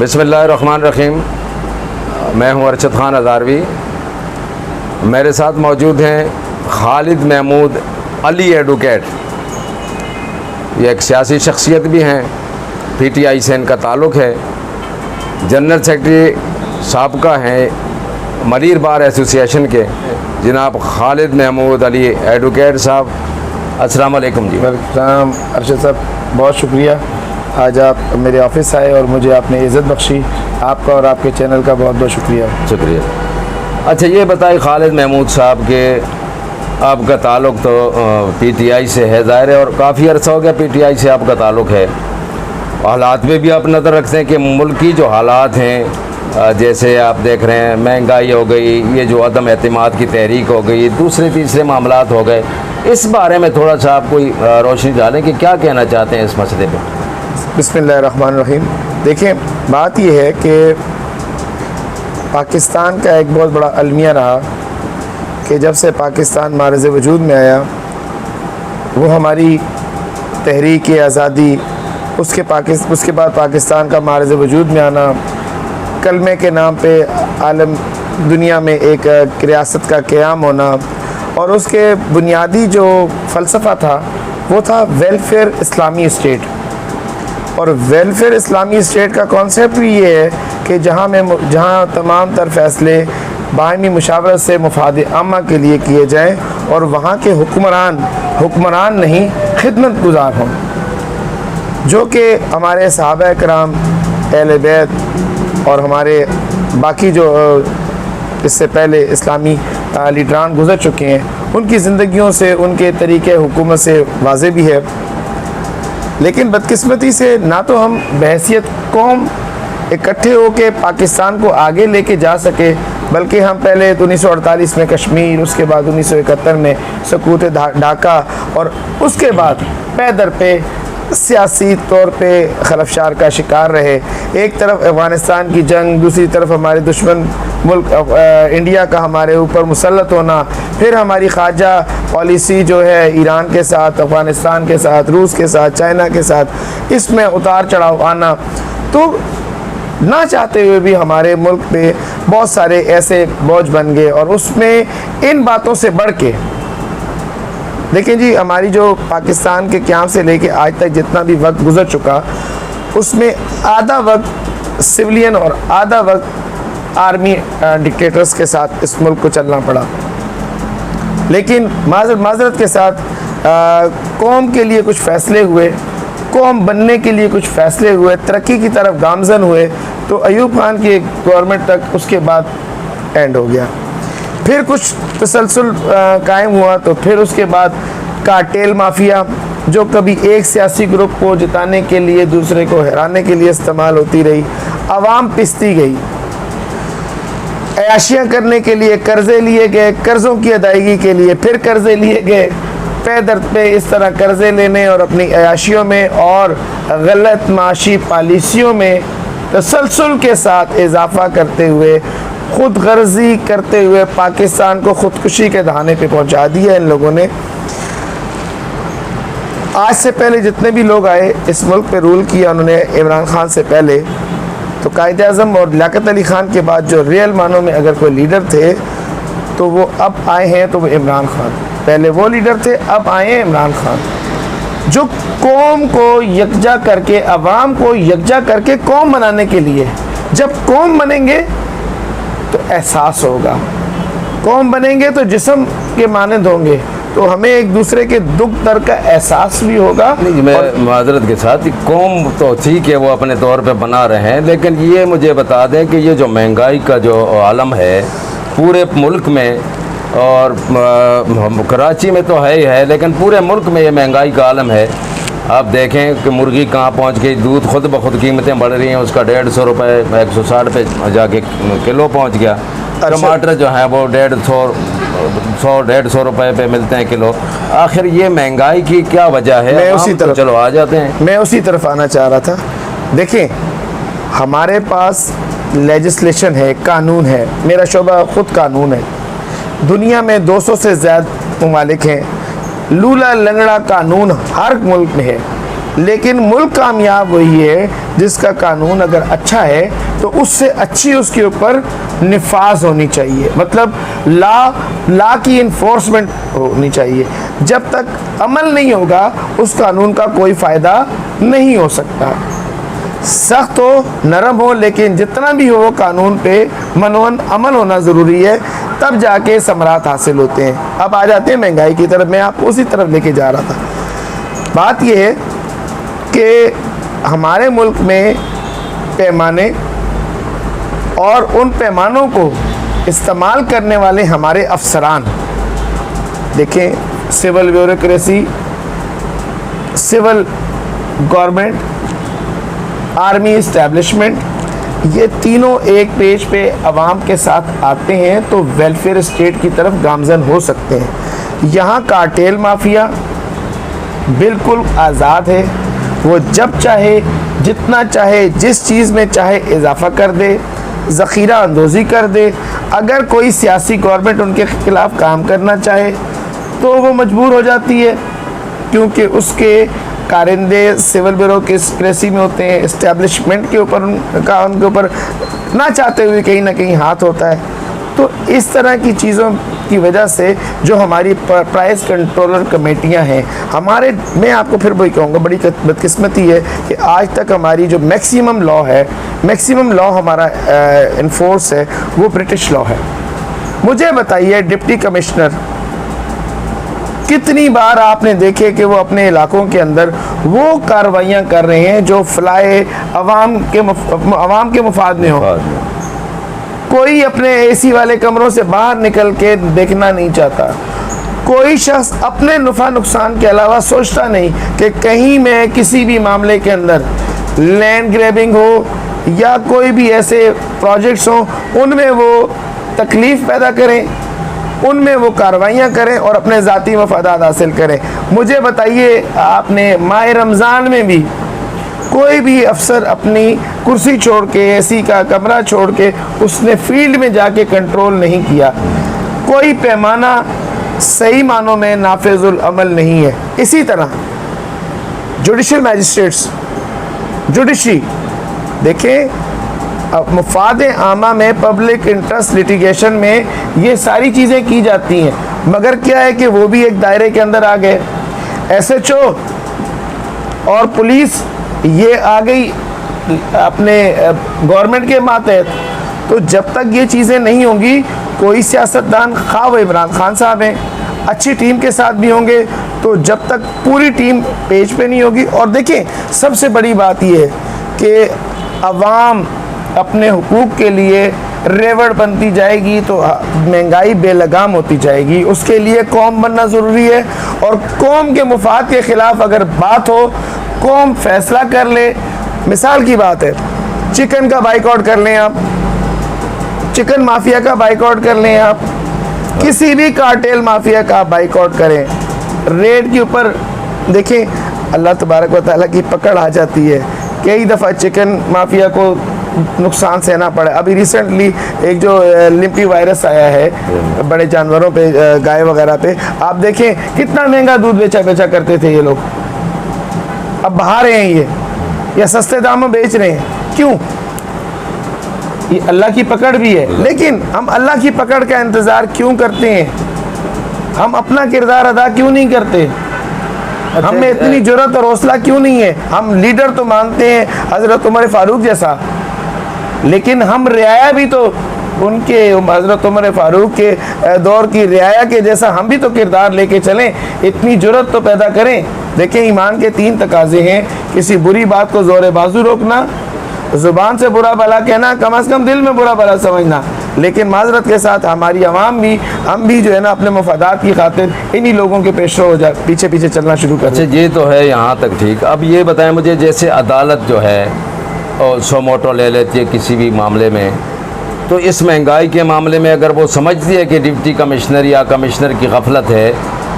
बिस्मिल्लाहिर्रहमानिर्रहीम। मैं हूं अरशद ख़ान हज़ारवी। मेरे साथ मौजूद हैं खालिद महमूद अली एडवोकेट। ये एक सियासी शख्सियत भी हैं, PTI से इनका ताल्लुक़ है। जनरल सेक्रेटरी साबका हैं मरीर बार एसोसिएशन के जनाब खालिद महमूद अली एडवोकेट साहब। अस्सलाम वालेकुम जी। वालेकुम अरशद साहब, बहुत शुक्रिया आज आप मेरे ऑफिस आए और मुझे आपने इज़्ज़त बख्शी। आपका और आपके चैनल का बहुत बहुत शुक्रिया। शुक्रिया। अच्छा ये बताइए खालिद महमूद साहब के आपका ताल्लुक़ तो PTI से है, ज़ाहिर है, और काफ़ी अर्सा हो गया PTI से आपका ताल्लुक़ है। हालात में भी आप नज़र रखते हैं कि मुल्क की जो हालात हैं, जैसे आप देख रहे हैं महंगाई हो गई, ये जो अदम एतमाद की तहरीक हो गई, दूसरे तीसरे मामलात हो गए, इस बारे में थोड़ा सा आप कोई रोशनी डालें कि क्या कहना चाहते हैं इस मसले पर। बिस्मिल्लाहिर्रहमानिर्रहीम। देखिए, बात यह है कि पाकिस्तान का एक बहुत बड़ा अलमिया रहा कि जब से पाकिस्तान मारज़ वजूद में आया, वो हमारी तहरीक आज़ादी, उसके बाद पाकिस्तान का मारज़ वजूद में आना, कलमे के नाम पे आलम दुनिया में एक रियासत का क़याम होना, और उसके बुनियादी जो फ़लसफ़ा था वो था वेलफेयर इस्लामी स्टेट। और वेलफेयर इस्लामी स्टेट का कॉन्सेप्ट भी ये है कि जहाँ तमाम तर फैसले बाहमी मुशावरत से मुफाद आमा के लिए किए जाएँ और वहाँ के हुक्मरान नहीं खिदमत गुजार हों, जो कि हमारे सहाबा कराम, अहले बैत और हमारे बाकी जो इससे पहले इस्लामी लीडरान गुज़र चुके हैं, उनकी ज़िंदगियों से, उनके तरीक़े हुकूमत से वाज़े भी है। लेकिन बदकिस्मती से ना तो हम बहैसियत कौम इकट्ठे होकर पाकिस्तान को आगे लेके जा सके, बल्कि हम पहले 1948 में कश्मीर, उसके बाद 1971 में सकूत ढाका, और उसके बाद पैदर पे सियासी तौर पे खलफशार का शिकार रहे। एक तरफ अफ़गानिस्तान की जंग, दूसरी तरफ हमारे दुश्मन मुल्क इंडिया का हमारे ऊपर मुसल्लत होना, फिर हमारी ख़ारजा पॉलिसी जो है ईरान के साथ, अफ़गानिस्तान के साथ, रूस के साथ, चाइना के साथ, इसमें उतार चढ़ाव आना, तो ना चाहते हुए भी हमारे मुल्क पे बहुत सारे ऐसे बोझ बन गए। और उसमें इन बातों से बढ़ के देखिए जी, हमारी जो पाकिस्तान के क़याम से लेके आज तक जितना भी वक्त गुज़र चुका, उसमें आधा वक्त सिविलियन और आधा वक्त आर्मी डिक्टेटर्स के साथ इस मुल्क को चलना पड़ा। लेकिन माज़रत के साथ कौम के लिए कुछ फ़ैसले हुए, कौम बनने के लिए कुछ फ़ैसले हुए, तरक्की की तरफ गामज़न हुए, तो अयूब खान की गवर्नमेंट तक उसके बाद एंड हो गया। फिर कुछ तसलसल कायम हुआ, तो फिर उसके बाद कार्टेल माफिया, जो कभी एक सियासी ग्रुप को जिताने के लिए, दूसरे को हराने के लिए इस्तेमाल होती रही। आवाम पिसती गई, अयाशियाँ करने के लिए कर्ज़े लिए गए, कर्ज़ों की अदायगी के लिए फिर कर्ज़े लिए गए, पे दर पे इस तरह कर्ज़े लेने और अपनी अयाशियों में और गलत माशी पॉलिसियों में तसलसल के साथ इजाफा करते हुए, खुद गर्जी करते हुए पाकिस्तान को खुदकुशी के दहाने पे पहुंचा दिया इन लोगों ने। आज से पहले जितने भी लोग आए इस मुल्क पे रूल किया उन्होंने, इमरान खान से पहले तो कायदे आज़म और लियाकत अली ख़ान के बाद जो रियल मानों में अगर कोई लीडर थे तो वो अब आए हैं, तो वो इमरान खान। पहले वो लीडर थे, अब आए हैं इमरान खान, जो कौम को यकजा करके, अवाम को यकजा करके कौम बनाने के लिए, जब कौम बनेंगे तो एहसास होगा, कौम बनेंगे तो जिस्म के मानंद होंगे, तो हमें एक दूसरे के दुख दर्द का एहसास भी होगा। नहीं, मैं माजरत के साथ, कौम तो ठीक है वो अपने तौर पे बना रहे हैं, लेकिन ये मुझे बता दें कि ये जो महंगाई का जो आलम है पूरे मुल्क में, और कराची में तो है ही है, लेकिन पूरे मुल्क में ये महंगाई का आलम है। आप देखें कि मुर्गी कहाँ पहुँच गई, दूध खुद ब खुद कीमतें बढ़ रही हैं, उसका 150 रुपये 160 पे जाके किलो पहुँच गया। टमाटर जो है वो 150 रुपये पे मिलते हैं किलो। आखिर ये महंगाई की क्या वजह है? मैं उसी तरफ चलो आ जाते हैं, मैं उसी तरफ आना चाह रहा था। देखिए, हमारे पास लेजिस्लेशन है, कानून है, मेरा शोबा ख़ुद कानून है। दुनिया में 200 से ज़्यादा ममालिक हैं, लूला लंगड़ा कानून हर मुल्क में है। लेकिन मुल्क कामयाब वही है जिसका कानून अगर अच्छा है तो उससे अच्छी उसके ऊपर निफाज होनी चाहिए, मतलब ला की इन्फोर्समेंट होनी चाहिए। जब तक अमल नहीं होगा उस कानून का कोई फ़ायदा नहीं हो सकता। सख्त हो नरम हो, लेकिन जितना भी हो वो कानून पे मनवन अमल होना ज़रूरी है, तब जाके समरात हासिल होते हैं। अब आ जाते हैं महंगाई की तरफ, मैं आपको उसी तरफ लेके जा रहा था। बात यह है कि हमारे मुल्क में पैमाने और उन पैमानों को इस्तेमाल करने वाले हमारे अफसरान, देखें civil bureaucracy, civil government, army establishment, ये तीनों एक पेज पे अवाम के साथ आते हैं तो वेलफेयर स्टेट की तरफ गामजन हो सकते हैं। यहाँ कार्टेल माफिया बिल्कुल आज़ाद है, वो जब चाहे जितना चाहे जिस चीज़ में चाहे इजाफा कर दे, ज़ख़ीरा अंदोज़ी कर दे। अगर कोई सियासी गवर्नमेंट उनके ख़िलाफ़ काम करना चाहे तो वो मजबूर हो जाती है, क्योंकि उसके कारिंदे सिविल ब्यूरोक्रेसी में होते हैं, इस्टेब्लिशमेंट के ऊपर उनके ऊपर ना चाहते हुए कहीं ना कहीं हाथ होता है। तो इस तरह की चीज़ों की वजह से जो हमारी प्राइस कंट्रोलर कमेटियां हैं हमारे, मैं आपको फिर वही कहूँगा, बड़ी बदकिस्मती है कि आज तक हमारी जो मैक्सिमम लॉ है, मैक्सिमम लॉ हमारा इन्फोर्स है वो ब्रिटिश लॉ है। मुझे बताइए डिप्टी कमिश्नर कितनी बार आपने देखे कि वो अपने इलाकों के अंदर वो कार्रवाइयाँ कर रहे हैं जो फलाए अवाम के मुफाद में हो। कोई अपने एसी वाले कमरों से बाहर निकल के देखना नहीं चाहता। कोई शख्स अपने नुफा नुकसान के अलावा सोचता नहीं कि कहीं मैं किसी भी मामले के अंदर लैंड ग्रैबिंग हो या कोई भी ऐसे प्रोजेक्ट्स हों उनमें वो तकलीफ़ पैदा करें, उनमें वो कार्रवाइयाँ करें और अपने ज़ाती मफादात हासिल करें। मुझे बताइए, आपने माह रमज़ान में भी कोई भी अफसर अपनी कुर्सी छोड़ के, एसी का कमरा छोड़ के उसने फील्ड में जाके कंट्रोल नहीं किया। कोई पैमाना सही मानों में नाफिजुल अमल नहीं है। इसी तरह जुडिशल मैजिस्ट्रेट्स, जुडिशरी, देखें मुफाद आमा में पब्लिक इंटरेस्ट लिटिगेशन में ये सारी चीज़ें की जाती हैं, मगर क्या है कि वो भी एक दायरे के अंदर आ गए। SHO और पुलिस ये आ गई अपने गवर्नमेंट के मातहत। तो जब तक ये चीज़ें नहीं होंगी, कोई सियासतदान, खा वो इमरान खान साहब हैं, अच्छी टीम के साथ भी होंगे, तो जब तक पूरी टीम पेज पे नहीं होगी। और देखिए सबसे बड़ी बात ये है कि अवाम अपने हुकूक के लिए रेवड़ बनती जाएगी तो महंगाई बेलगाम होती जाएगी। उसके लिए कौम बनना ज़रूरी है, और कौम के मुफाद के ख़िलाफ़ अगर बात हो, कौम फैसला कर ले। मिसाल की बात है, चिकन का बाइकआउट कर लें आप, चिकन माफिया का बाइकआउट कर लें आप, किसी भी कार्टेल माफिया का बाइकआउट करें, रेट के ऊपर देखें अल्लाह तबारक व तआला की पकड़ आ जाती है। कई दफ़ा चिकन माफिया को नुकसान सहना पड़ा। अभी रिसेंटली एक जो लिम्पी वायरस आया है बड़े जानवरों पे, गाय वगैरह पे, आप देखें कितना महंगा दूध बेचा करते थे ये लोग, अब बाहर हैं ये या सस्ते दामों बेच रहे हैं। क्यों? ये अल्लाह की पकड़ भी है, लेकिन हम अल्लाह की पकड़ का इंतज़ार क्यों करते हैं? हम अपना किरदार अदा क्यों नहीं करते? हमें इतनी जुर्रत और हौसला क्यों नहीं है? हम लीडर तो मानते हैं हज़रत उमर फारूक जैसा, लेकिन हम रियाया भी तो उनके, हज़रत उमर फारूक के दौर की रियाया के जैसा हम भी तो किरदार लेके चलें। इतनी जुर्रत तो पैदा करें। देखें ईमान के 3 तकाजे हैं, किसी बुरी बात को ज़ोर बाजू रोकना, ज़ुबान से बुरा भला कहना, कम अज़ कम दिल में बुरा भला समझना। लेकिन माजरत के साथ हमारी आवाम भी, हम भी जो है ना अपने मफादात की खातिर इन्हीं लोगों के पेशरो हो जाए, पीछे पीछे चलना शुरू कर। अच्छा, ये तो है यहाँ तक ठीक। अब ये बताएं मुझे, जैसे अदालत जो है और सो मोटो ले लेती है किसी भी मामले में, तो इस महंगाई के मामले में अगर वो समझती है कि डिप्टी कमिश्नर या कमिश्नर की गफलत है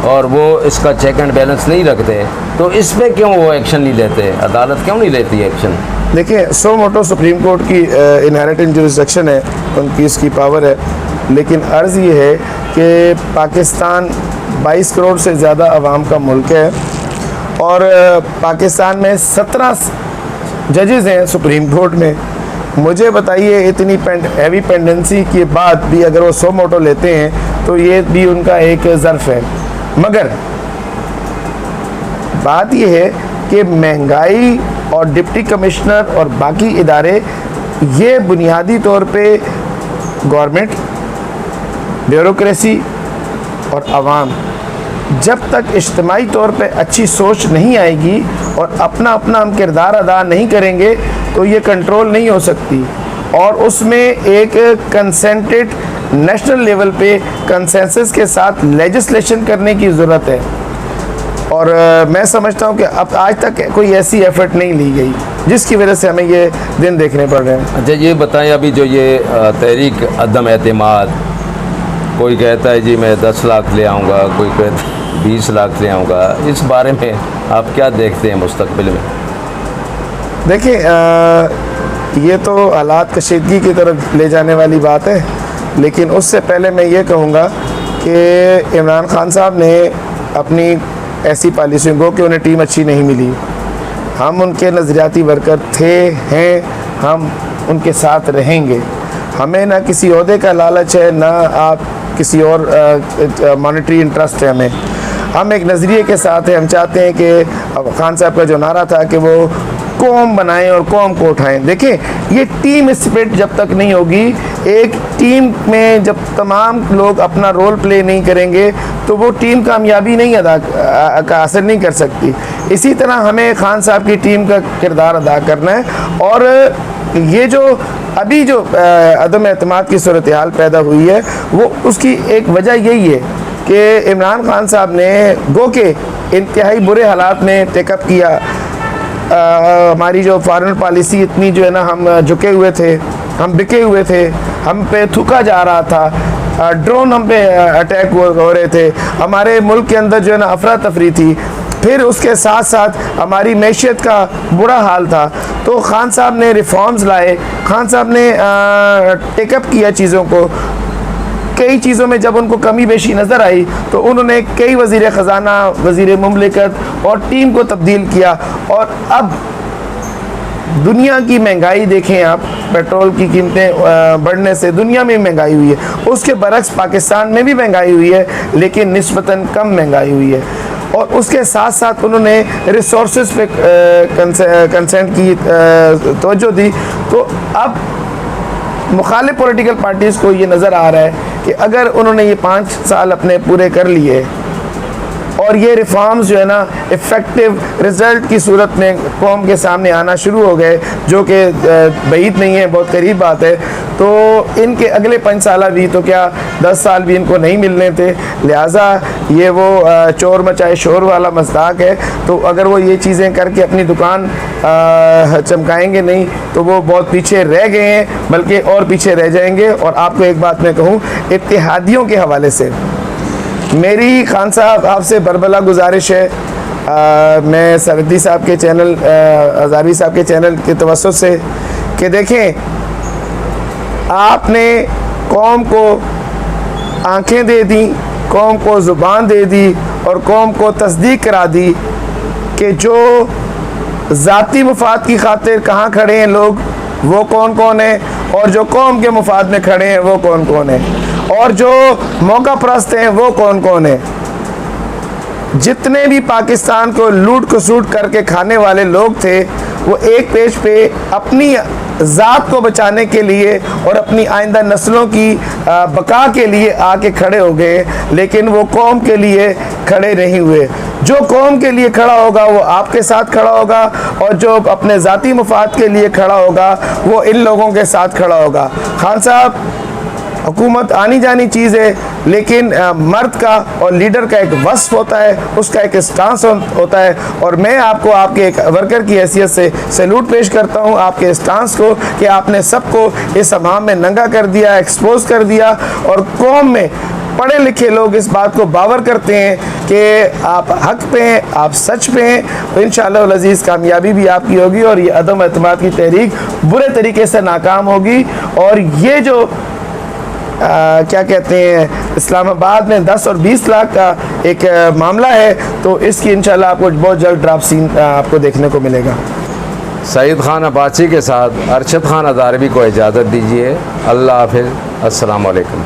और वो इसका चेक एंड बैलेंस नहीं रखते, तो इस पर क्यों वो एक्शन नहीं लेते? अदालत क्यों नहीं लेती एक्शन? देखिए सो मोटो सुप्रीम कोर्ट की इनहेरिटेंट जुरिसडिक्शन है, उनकी इसकी पावर है, लेकिन अर्ज़ ये है कि पाकिस्तान 22 करोड़ से ज़्यादा आवाम का मुल्क है और पाकिस्तान में 17 जजेस हैं सुप्रीम कोर्ट में। मुझे बताइए, इतनी हैवी पेंडेंसी के बाद भी अगर वो 100 मोटो लेते हैं तो ये भी उनका एक ज़र्फ है। मगर बात ये है कि महंगाई और डिप्टी कमिश्नर और बाकी इदारे, ये बुनियादी तौर पे गवर्नमेंट, ब्यूरोक्रेसी और आवाम जब तक इज्तिमाई तौर पे अच्छी सोच नहीं आएगी और अपना अपना हम किरदार अदा नहीं करेंगे तो ये कंट्रोल नहीं हो सकती। और उसमें एक कंसेंटेड नेशनल लेवल पे कंसेंसस के साथ लेजिस्लेशन करने की ज़रूरत है। और मैं समझता हूँ कि अब आज तक कोई ऐसी एफर्ट नहीं ली गई जिसकी वजह से हमें ये दिन देखने पड़ रहे हैं। अच्छा, ये बताएं, अभी जो ये तहरीक अदम एतमाद, कोई कहता है जी मैं 10 लाख ले आऊँगा, कोई कहता 20 लाख ले आऊँगा, इस बारे में आप क्या देखते हैं मुस्तकबिल में? देखिए, ये तो हालात कशीदगी की तरफ ले जाने वाली बात है, लेकिन उससे पहले मैं ये कहूँगा कि इमरान खान साहब ने अपनी ऐसी पॉलिसियों को कि उन्हें टीम अच्छी नहीं मिली, हम उनके नज़रियाती वर्कर थे, हैं, हम उनके साथ रहेंगे। हमें ना किसी ओहदे का लालच है, ना आप किसी और मॉनेटरी इंटरेस्ट है। हम एक नज़रिए के साथ हैं। हम चाहते हैं कि खान साहब का जो नारा था कि वो कौम बनाएं और कौम को उठाएं। देखिए, ये टीम स्पिरिट जब तक नहीं होगी, एक टीम में जब तमाम लोग अपना रोल प्ले नहीं करेंगे तो वो टीम कामयाबी नहीं का हासिल नहीं कर सकती। इसी तरह हमें खान साहब की टीम का किरदार अदा करना है। और ये जो अभी जो अदम एतमाद की सूरत हाल पैदा हुई है, वो उसकी एक वजह यही है कि इमरान खान साहब ने गो के इंतहाई बुरे हालात में टेकअप किया। हमारी जो फॉरेन पॉलिसी इतनी जो है ना, हम झुके हुए थे, हम बिके हुए थे, हम पे थूका जा रहा था, ड्रोन हम पे अटैक हो रहे थे, हमारे मुल्क के अंदर जो है ना अफरा तफरी थी, फिर उसके साथ साथ हमारी मैशियत का बुरा हाल था। तो खान साहब ने रिफॉर्म्स लाए, खान साहब ने टेकअप किया चीज़ों को। कई चीज़ों में जब उनको कमी बेशी नज़र आई तो उन्होंने कई वज़ीर ख़जाना, वज़ीर मुमलिकत और टीम को तब्दील किया। और अब दुनिया की महंगाई देखें आप, पेट्रोल की कीमतें बढ़ने से दुनिया में महंगाई हुई है, उसके बरक्स पाकिस्तान में भी महंगाई हुई है, लेकिन निस्बतन कम महंगाई हुई है। और उसके साथ साथ उन्होंने रिसोर्सेज पे कंसेंट की तवज्जो दी। तो अब मुखालिफ पॉलिटिकल पार्टीज़ को ये नज़र आ रहा है कि अगर उन्होंने ये 5 साल अपने पूरे कर लिए और ये रिफॉर्म्स जो है ना इफ़ेक्टिव रिज़ल्ट की सूरत में कौम के सामने आना शुरू हो गए, जो कि बईद नहीं है, बहुत करीब बात है, तो इनके अगले 5 साल भी तो क्या 10 साल भी इनको नहीं मिलने थे। लिहाजा ये वो चोर मचाए शोर वाला मज़ाक है। तो अगर वो ये चीज़ें करके अपनी दुकान चमकाएंगे नहीं तो वो बहुत पीछे रह गए हैं, बल्कि और पीछे रह जाएंगे। और आपको एक बात मैं कहूँ, इत्तेहादियों के हवाले से मेरी खान साहब आपसे बरबला गुजारिश है, मैं सरदी साहब के चैनल, हज़ारी साहब के चैनल के तवस्सुत से, कि देखें, आपने कौम को आंखें दे दी, कौम को ज़ुबान दे दी और कौम को तस्दीक करा दी कि जो ज़ाती मुफाद की खातिर कहाँ खड़े हैं लोग, वो कौन कौन है, और जो कौम के मुफाद में खड़े हैं वो कौन कौन है, और जो मौका परस्त हैं वो कौन कौन है। जितने भी पाकिस्तान को लूट खसूट करके खाने वाले लोग थे, वो एक पेज पे अपनी ज़ात को बचाने के लिए और अपनी आइंदा नस्लों की बका के लिए आके खड़े हो गए, लेकिन वो कौम के लिए खड़े नहीं हुए। जो कौम के लिए खड़ा होगा वो आपके साथ खड़ा होगा, और जो अपने ज़ाती मुफाद के लिए खड़ा होगा वो इन लोगों के साथ खड़ा होगा। खान साहब, हुकूमत आनी जानी चीज़ है, लेकिन मर्द का और लीडर का एक वस्फ होता है, उसका एक स्टांस होता है। और मैं आपको आपके एक वर्कर की हैसियत से सैल्यूट पेश करता हूँ आपके स्टांस को, कि आपने सबको इस हमाम में नंगा कर दिया, एक्सपोज कर दिया। और कौम में पढ़े लिखे लोग इस बात को बावर करते हैं कि आप हक पे हैं, आप सच पे हैं, तो इंशाअल्लाह अज़ीज़ कामयाबी भी आपकी होगी और ये अदम एतमाद की तहरीक बुरे तरीके से नाकाम होगी। और ये जो क्या कहते हैं इस्लामाबाद में 10 और 20 लाख का एक मामला है, तो इसकी इंशाल्लाह आपको बहुत जल्द ड्राफ्ट सीन आपको देखने को मिलेगा। सईद खान अबाची के साथ अरशद खान अदारवी को इजाज़त दीजिए। अल्लाह हाफिज़। अस्सलाम वालेकुम।